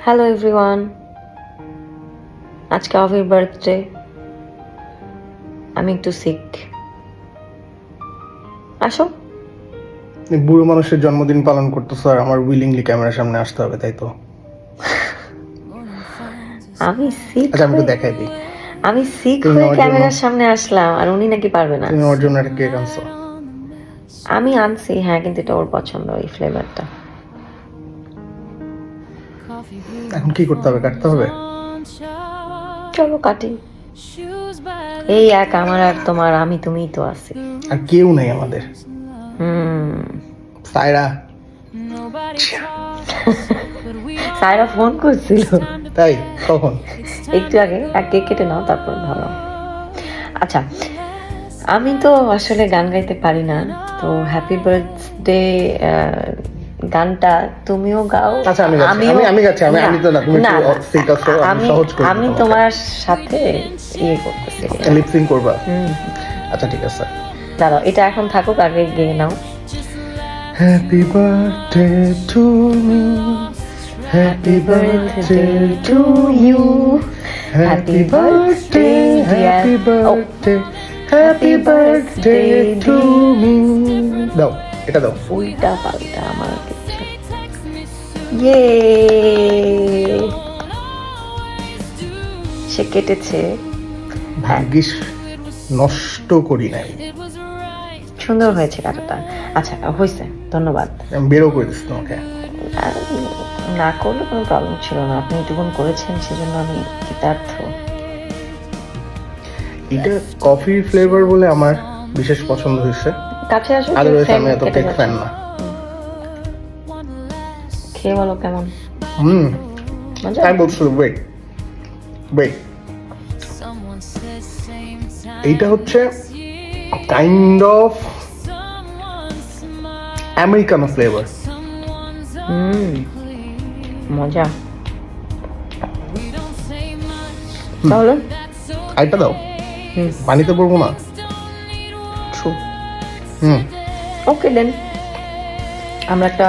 Hello everyone, আজকে অভির birthday. আমি একটু সিক। আসো। বুড়ো মানুষের জন্মদিন পালন করতেছো আর আমার উইলিংলি ক্যামেরার সামনে আসতে হবে, তাই তো? আমি সিক। আচ্ছা, আমি তো দেখাই দিই। আমি সিক হয়ে ক্যামেরার সামনে আসলাম আর উনি নাকি পারবে না। তুমি ওর জন্য একটা কেক আনছো? আমি আনছি, হ্যাঁ, কিন্তু এটা ওর পছন্দ, এই ফ্লেভারটা। এখন কি করতে হবে? কাটতে হবে? চলো কাটি। এই এক আমার আর তোমার, আমি তুমিই তো আছি, আর কেউ নেই আমাদের। সায়রা সায়রা ফোন করছিল। তাই? কখন? একটু আগে। এক কেক কেটে নাও, তারপর ভালো। আচ্ছা, আমি তো আসলে গান গাইতে পারি না, তো হ্যাপি বার্থডে গানটা তুমিও গাও। আচ্ছা, আমি গাচ্ছি। আমি তো না, তুমি সিক আছো, আমি সহজ করে আমি তোমার সাথে ইয়ে করতেছি, লিপ সিং করবা। আচ্ছা ঠিক আছে, দাঁড়াও, এটা এখন থাকুক, আগে গেয়ে নাও। Happy birthday to me, happy birthday to you, happy birthday, happy birthday, happy birthday to me. দাও, এটা দাও। উল্টা পাল্টা আমার কিছু। ইয়ে, সে কেটেছে। ভাগ্যিস নষ্ট করি নাই। সুন্দর হয়েছে কাটাটা। আচ্ছা, হয়েছে, ধন্যবাদ। আমি বেরো করে দিচ্ছি তোমাকে। না করলে কোনো প্রবলেম ছিল না, আপনি এটুকুন করেছেন, সেজন্য আমি কৃতার্থ। এটা কফি ফ্লেভার বলে আমার বিশেষ পছন্দ হয়েছে। কাছে আসো, আদারওয়াইজ আমি এত কেক ফ্যান না। খেয়ে বলো কেমন। আমি বলছি ওয়েট, এইটা হচ্ছে কাইন্ড অফ আমেরিকানো ফ্লেভার। মজা। তাহলে আইটা দাও, পানিতে পড়বো না। ট্রু। ওকে দেন, আমরা একটা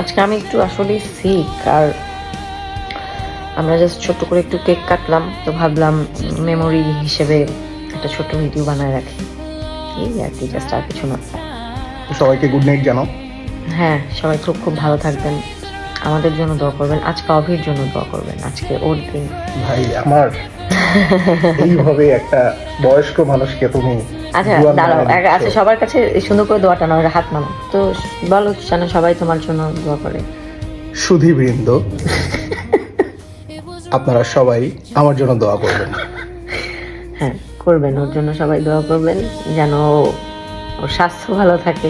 আজকে আমি একটু আসলে সিক, আর আমরা জাস্ট ছোট্ট করে একটু কেক কাটলাম, তো ভাবলাম মেমোরি হিসেবে একটা ছোট্ট ভিডিও বানায় রাখি, এই আর কি, জাস্ট আর কিছু না। সবাইকে গুড নাইট জানাও। হ্যাঁ, সবাই খুব খুব ভালো থাকবেন, আমাদের জন্য দোয়া করবেন, আজকে অভির জন্য দোয়া করবেন, আজকে ওর দিন। ভাই আমার এইভাবে একটা বয়স্ক মানুষকে তুমি। আচ্ছা দাঁড়াও, আচ্ছা সবার কাছে সুন্দর করে দোয়াটা নাও, হাত নাও তো, বলো যেন সবাই তোমার জন্য দোয়া করে। সুধীবৃন্দ, আপনারা সবাই আমার জন্য দোয়া করবেন। হ্যাঁ করবেন, ওর জন্য সবাই দোয়া করবেন, যেন ওর স্বাস্থ্য ভালো থাকে,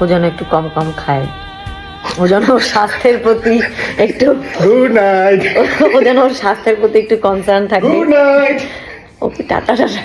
ও যেন একটু কম কম খায়, ও যেন ওর স্বাস্থ্যের প্রতি একটু গুড নাইট, ও যেন ওর স্বাস্থ্যের প্রতি একটু কনসার্ন থাকে। Good night. Okay, tata tata.